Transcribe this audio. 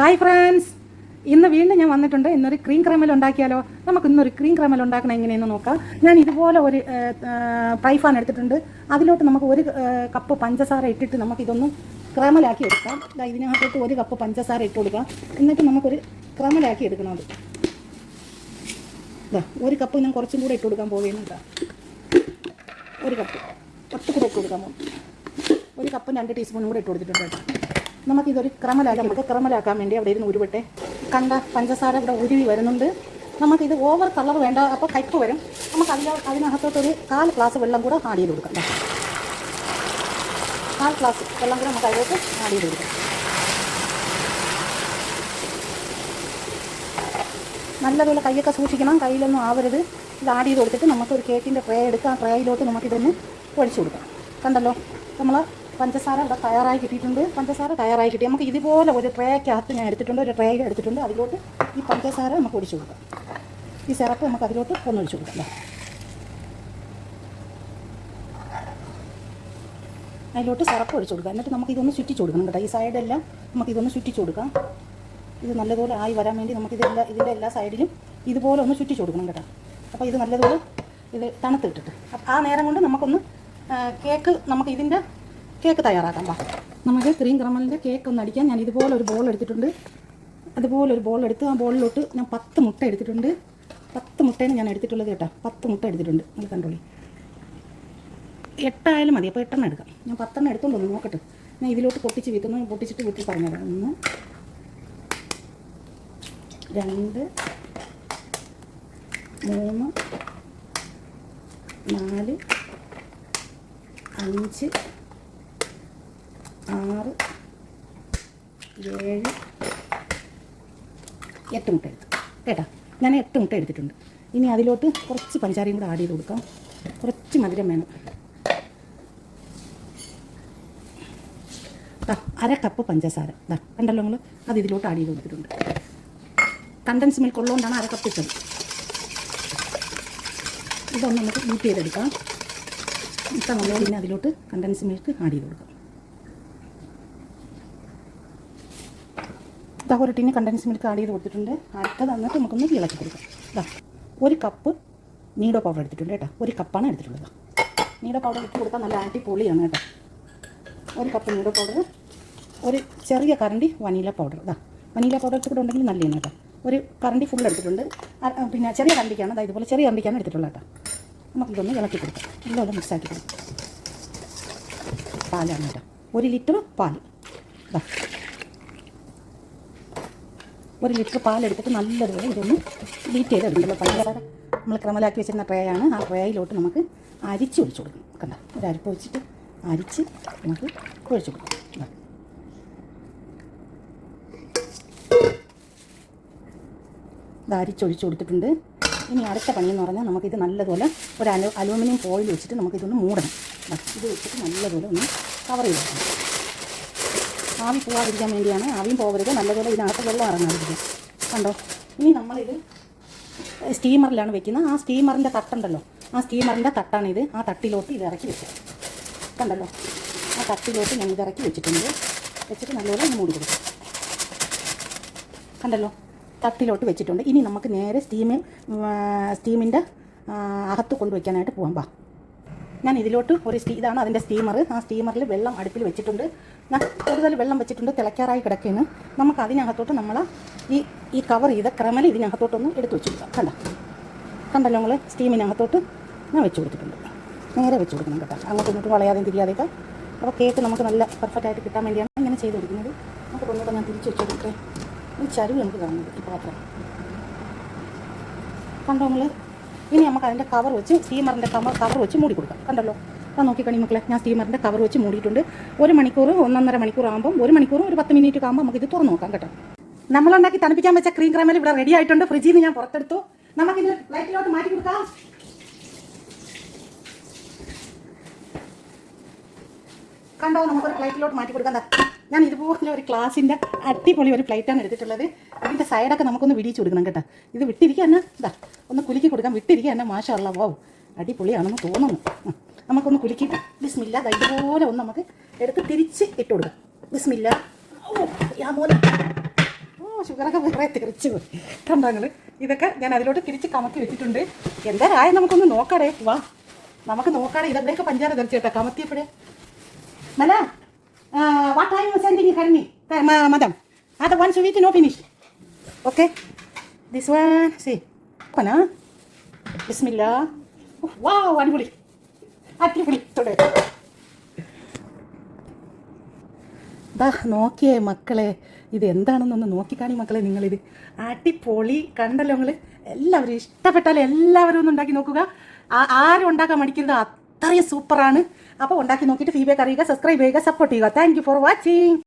Hi friends, ഇന്ന് വീണ്ടും ഞാൻ വന്നിട്ടുണ്ട്. ഇന്നൊരു ക്രീം ക്രമൽ ഉണ്ടാക്കിയാലോ. നമുക്ക് ഇന്നൊരു ക്രീം ക്രമൽ ഉണ്ടാക്കണം എങ്ങനെയെന്ന് നോക്കാം. ഞാൻ ഇതുപോലെ ഒരു ഫ്രൈ പാൻ എടുത്തിട്ടുണ്ട്. അതിലോട്ട് നമുക്ക് ഒരു കപ്പ് പഞ്ചസാര ഇട്ടിട്ട് നമുക്കിതൊന്ന് ക്രമലാക്കി എടുക്കാം. ഇതിനകത്തോട്ട് ഒരു കപ്പ് പഞ്ചസാര ഇട്ട് കൊടുക്കാം. എന്നിട്ട് നമുക്കൊരു ക്രമലാക്കി എടുക്കണം. അത് ഒരു കപ്പ് ഞാൻ കുറച്ചും കൂടെ ഇട്ട് കൊടുക്കാൻ പോകുന്നുണ്ട്. ഒരു കപ്പ് ഒട്ടും കൂടെ ഇട്ട് കൊടുക്കാൻ പോകും. ഒരു കപ്പും 2 ടീസ്പൂണും കൂടെ ഇട്ട് കൊടുത്തിട്ടുണ്ട് കേട്ടോ. നമുക്കിതൊരു ക്രമലാക്കാൻ വേണ്ടി അവിടെ ഇരുന്ന് ഉരുവട്ടെ. കണ്ട പഞ്ചസാര ഇവിടെ ഉരുവി വരുന്നുണ്ട്. നമുക്കിത് ഓവർ കളർ വേണ്ട, അപ്പോൾ കയ്പ്പ് വരും. നമുക്ക് അതിനകത്തോട്ടൊരു 1/4 ഗ്ലാസ് വെള്ളം കൂടെ ആഡ് ചെയ്ത് കൊടുക്കാം. 1/4 ഗ്ലാസ് വെള്ളം കൂടെ നമുക്ക് അതിലോട്ട് ആഡ് ചെയ്ത് കൊടുക്കാം. നല്ലതുപോലെ കൈയൊക്കെ സൂക്ഷിക്കണം, കയ്യിലൊന്നും ആവരുത്. ഇത് ആഡ് ചെയ്ത് കൊടുത്തിട്ട് നമുക്കൊരു കേക്കിൻ്റെ ട്രേ എടുക്കാം. ആ ട്രേയിലോട്ട് നമുക്കിതൊന്ന് ഒഴിച്ചു കൊടുക്കാം. കണ്ടല്ലോ, നമ്മൾ പഞ്ചസാര ഇവിടെ തയ്യാറായി കിട്ടിയിട്ടുണ്ട്. പഞ്ചസാര തയ്യാറായി കിട്ടി. നമുക്ക് ഇതുപോലെ ഒരു ട്രേക്കകത്ത് ഞാൻ എടുത്തിട്ടുണ്ട്, ഒരു ട്രേ എടുത്തിട്ടുണ്ട്. അതിലോട്ട് ഈ പഞ്ചസാര നമുക്ക് ഒഴിച്ചു കൊടുക്കാം. ഈ സിറപ്പ് നമുക്ക് അതിലോട്ട് ഒന്ന് ഒഴിച്ചു കൊടുക്കാം. അതിലോട്ട് സിറപ്പ് ഒഴിച്ചു കൊടുക്കാം. എന്നിട്ട് നമുക്കിതൊന്ന് ചുറ്റിച്ച് കൊടുക്കണം കേട്ടോ. ഈ സൈഡെല്ലാം നമുക്കിതൊന്ന് ചുറ്റിച്ച് കൊടുക്കാം. ഇത് നല്ലതുപോലെ ആയി വരാൻ വേണ്ടി ഇതിൻ്റെ എല്ലാ സൈഡിലും ഇതുപോലെ ഒന്ന് ചുറ്റിച്ച് കൊടുക്കണം കേട്ടോ. അപ്പോൾ ഇത് നല്ലതുപോലെ ഇത് തണുത്തിട്ടിട്ട് ആ നേരം കൊണ്ട് നമുക്കൊന്ന് നമുക്ക് ഇതിൻ്റെ കേക്ക് തയ്യാറാക്കാം. നമുക്ക് ക്രീം ക്രമലിൻ്റെ കേക്ക് ഒന്ന് അടിക്കാൻ ഞാൻ ഇതുപോലെ ഒരു ബോൾ എടുത്തിട്ടുണ്ട്. അതുപോലെ ഒരു ബോൾ എടുത്ത് ആ ബോളിലോട്ട് ഞാൻ 10 മുട്ട എടുത്തിട്ടുണ്ട്. 10 മുട്ടയാണ് ഞാൻ എടുത്തിട്ടുള്ളത് കേട്ടോ. 10 മുട്ട എടുത്തിട്ടുണ്ട്. നിങ്ങൾ കണ്ടോളി. 8 ആയാലും മതി. അപ്പോൾ 8 എണ്ണം എടുക്കാം. ഞാൻ 10 എണ്ണം എടുത്തോണ്ടൊന്ന് നോക്കട്ടെ. ഞാൻ ഇതിലോട്ട് പൊട്ടിച്ചിട്ട് വീട്ടിൽ പറഞ്ഞുതരാം. 1 2 3 4 5 6 7 8 മുട്ട എടുത്തു കേട്ടോ. ഞാൻ 8 മുട്ട എടുത്തിട്ടുണ്ട്. ഇനി അതിലോട്ട് കുറച്ച് പഞ്ചാരയും കൂടെ ആഡ് ചെയ്ത് കൊടുക്കാം. കുറച്ച് മധുരം വേണം. 1/2 കപ്പ് പഞ്ചസാര കണ്ടല്ലോ നിങ്ങൾ. അത് ഇതിലോട്ട് ആഡ് ചെയ്ത് കൊടുത്തിട്ടുണ്ട്. കണ്ടൻസ് മിൽക്ക് ഉള്ളതുകൊണ്ടാണ് 1/2 കപ്പ് ഇട്ടത്. ഇതൊന്ന് നമുക്ക് ബീറ്റ് ചെയ്തെടുക്കാം. ഇപ്പം നമ്മൾ പിന്നെ അതിലോട്ട് കണ്ടൻസ് മിൽക്ക് ആഡ് ചെയ്ത് കൊടുക്കാം. ഒരു ടിന് കണ്ടൻസ് മിൽക്ക് ആഡ് ചെയ്ത് കൊടുത്തിട്ടുണ്ട്. അടുത്തത് എന്നിട്ട് നമുക്കൊന്ന് ഇളക്കി കൊടുക്കാം. 1 കപ്പ് നീഡോ പൗഡർ എടുത്തിട്ടുണ്ട് കേട്ടോ. 1 കപ്പാണ് എടുത്തിട്ടുള്ളത്. നീഡോ പൗഡർ ഇട്ട് കൊടുത്താൽ നല്ല അടിപൊളിയാണ് കേട്ടോ. 1 കപ്പ് നീഡോ പൗഡർ, ഒരു ചെറിയ കരണ്ടി വനീല പൗഡർ. വനീല പൗഡർ കൂടെ ഉണ്ടെങ്കിൽ നല്ലതാണ് കേട്ടോ. ഒരു കരണ്ടി ഫുൾ എടുത്തിട്ടുണ്ട്. പിന്നെ ചെറിയ കരണ്ടിക്കാണ്, ഇതുപോലെ ചെറിയ കരണ്ടിക്കാണ് എടുത്തിട്ടുള്ളത് കേട്ടോ. നമുക്കിതൊന്ന് ഇളക്കി കൊടുക്കാം. ഇതുപോലെ മിക്സാക്കി കൊടുക്കാം. പാലാണ് കേട്ടോ. 1 ലിറ്റർ പാൽ. 1 ലിറ്റർ പാലെടുത്തിട്ട് നല്ലതുപോലെ ഇതൊന്ന് ബീറ്റ് ചെയ്തെടുക്കല്ലോ. പഞ്ചസാര നമ്മൾ ക്രമലാക്കി വെച്ചിരുന്ന ട്രേ ആണ്. ആ ട്രേയിലോട്ട് നമുക്ക് അരിച്ച് ഒഴിച്ചു കൊടുക്കണം. കണ്ട, ഒരു അരിപ്പ് വെച്ചിട്ട് അരിച്ച് നമുക്ക് ഒഴിച്ചു കൊടുക്കാം. ഇത് അരിച്ചൊഴിച്ച് കൊടുത്തിട്ടുണ്ട്. ഇനി അടുത്ത പണിയെന്ന് പറഞ്ഞാൽ നമുക്കിത് നല്ലതുപോലെ ഒരു അലൂമിനിയം ഫോയിൽ വെച്ചിട്ട് നമുക്കിതൊന്ന് മൂടണം. ഇത് വെച്ചിട്ട് നല്ലതുപോലെ ഒന്ന് കവർ ചെയ്ത് വെക്കണം. ആവി പോകാതിരിക്കാൻ വേണ്ടിയാണ്. ആവിയും പോകരുത്, നല്ലതുപോലെ ഇതിനകത്ത് വെള്ളം ഇറങ്ങാതിരിക്കും. കണ്ടോ, ഇനി നമ്മളിത് സ്റ്റീമറിലാണ് വെക്കുന്നത്. ആ സ്റ്റീമറിൻ്റെ തട്ടുണ്ടല്ലോ, ആ സ്റ്റീമറിൻ്റെ തട്ടാണിത്. ആ തട്ടിലോട്ട് ഇത് ഇറക്കി വെച്ചത് കണ്ടല്ലോ. ആ തട്ടിലോട്ട് ഞാൻ ഇതിറക്കി വെച്ചിട്ടുണ്ട്. വെച്ചിട്ട് നല്ലപോലെ ഒന്ന് മൂടി കൊടുക്കും. കണ്ടല്ലോ, തട്ടിലോട്ട് വെച്ചിട്ടുണ്ട്. ഇനി നമുക്ക് നേരെ സ്റ്റീമിൻ്റെ അകത്ത് കൊണ്ടുവയ്ക്കാനായിട്ട് പോകാം. ഞാൻ ഇതിലോട്ട് ഇതാണ് അതിൻ്റെ സ്റ്റീമർ. ആ സ്റ്റീമറിൽ വെള്ളം അടുപ്പിൽ വെച്ചിട്ടുണ്ട്. ഞാൻ കൂടുതൽ വെള്ളം വെച്ചിട്ടുണ്ട്, തിളയ്ക്കാറായി കിടക്കുകയാണ്. നമുക്ക് അതിനകത്തോട്ട് നമ്മൾ ഈ കവർ ചെയ്ത ക്രമൽ ഇതിനകത്തോട്ടൊന്ന് എടുത്ത് വെച്ച് കൊടുക്കാം. കണ്ടല്ലോ നിങ്ങൾ, സ്റ്റീമിനകത്തോട്ട് ഞാൻ വെച്ച് കൊടുത്തിട്ടുണ്ട്. നേരെ വെച്ച് കൊടുക്കണം കേട്ടോ, അങ്ങോട്ടും ഇങ്ങോട്ടും വളയാതെയും തിരിയാതെയൊക്കെ. അപ്പോൾ കേക്ക് നമുക്ക് നല്ല പെർഫെക്റ്റായിട്ട് കിട്ടാൻ വേണ്ടിയാണ് ഇങ്ങനെ ചെയ്ത് കൊടുക്കുന്നത്. നമുക്ക് കൊണ്ടുപോയി ഞാൻ തിരിച്ച് വെച്ച് കൊടുക്കട്ടെ. ഈ ചരുവ് നമുക്ക് കാണുന്നത് ഈ പാത്രം കണ്ടോ നിങ്ങൾ. ഇനി നമുക്ക് അതിൻ്റെ കവർ വെച്ച് സ്റ്റീമറിൻ്റെ കവർ വെച്ച് മൂടി കൊടുക്കാം. കണ്ടല്ലോ, അത് നോക്കിക്കണി മക്കളെ. ഞാൻ സ്റ്റീമറിൻ്റെ കവർ വെച്ച് മൂടിയിട്ടുണ്ട്. 1 മണിക്കൂർ 1.5 മണിക്കൂർ ആകുമ്പം 1 മണിക്കൂർ ഒരു 10 മിനിറ്റ് ആകുമ്പോൾ നമുക്കിത് തുറന്ന് നോക്കാം കേട്ടോ. നമ്മളുണ്ടാക്കി തണുപ്പിക്കാൻ വെച്ച ക്രീം ക്രമൽ ഇവിടെ റെഡി ആയിട്ടുണ്ട്. ഫ്രിഡ്ജിൽ നിന്ന് ഞാൻ പുറത്തെടുത്തു. നമുക്കിത് പ്ലേറ്റിലോട്ട് മാറ്റി കൊടുക്കാം. കണ്ടോ, നമുക്കൊരു പ്ലേറ്റിലോട്ട് മാറ്റി കൊടുക്കാം. ഞാൻ ഇതുപോലെ ഒരു ഗ്ലാസിൻ്റെ അടിപൊളി ഒരു പ്ലേറ്റാണ് എടുത്തിട്ടുള്ളത്. ഇതിൻ്റെ സൈഡൊക്കെ നമുക്കൊന്ന് വിടിയിച്ച് കൊടുക്കണം കേട്ടോ. ഇത് വിട്ടിരിക്കുക തന്നെ ഒന്ന് കുലുക്കി കൊടുക്കാം. വിട്ടിരിക്കുക തന്നെ മാഷാ അല്ലാ, വാവ് അടിപൊളിയാണെന്ന് തോന്നുന്നു. നമുക്കൊന്ന് കുലുക്കിയിട്ട് ബിസ്മില്ല ഇതുപോലെ ഒന്ന് നമുക്ക് എടുത്ത് തിരിച്ച് ഇട്ട് കൊടുക്കാം. ബിസ്മില്ല. ഓ യാ മോനെ, ഓ ഷുഗറൊക്കെ വേറെ തെറിച്ച് പോയി. കണ്ടങ്ങൾ ഇതൊക്കെ ഞാൻ അതിലോട്ട് തിരിച്ച് കമത്തി വെച്ചിട്ടുണ്ട്. എന്തായാലും നമുക്കൊന്ന് നോക്കാടേ. വാ നമുക്ക് നോക്കാടേ. ഇതെവിടെയൊക്കെ പഞ്ചാര തെറിച്ച് കേട്ടോ കമത്തിയപ്പോഴേ. മല what are you sending help me madam അത് one sweet no finish. Okay this one സി ഓപ്പനാ ബിസ്മില്ല. വാവ് അടിപൊളി അടിപൊളി തുടേ. ദാ നോക്കിയേ മക്കളെ, ഇത് എന്താണെന്നൊന്ന് നോക്കിക്കാണി മക്കളെ നിങ്ങളിത്. അടിപൊളി കണ്ടല്ലോ നിങ്ങൾ. എല്ലാവരും ഇഷ്ടപ്പെട്ടാലും എല്ലാവരും ഒന്ന് ഉണ്ടാക്കി നോക്കുക. ആരും ഉണ്ടാക്കാൻ മടിക്കരുത്, അത്രയും സൂപ്പറാണ്. അപ്പോൾ ഉണ്ടാക്കി നോക്കിയിട്ട് ഫീഡ്ബാക്ക് അറിയുക, സബ്സ്ക്രൈബ് ചെയ്യുക, സപ്പോർട്ട് ചെയ്യുക. Thank you for watching.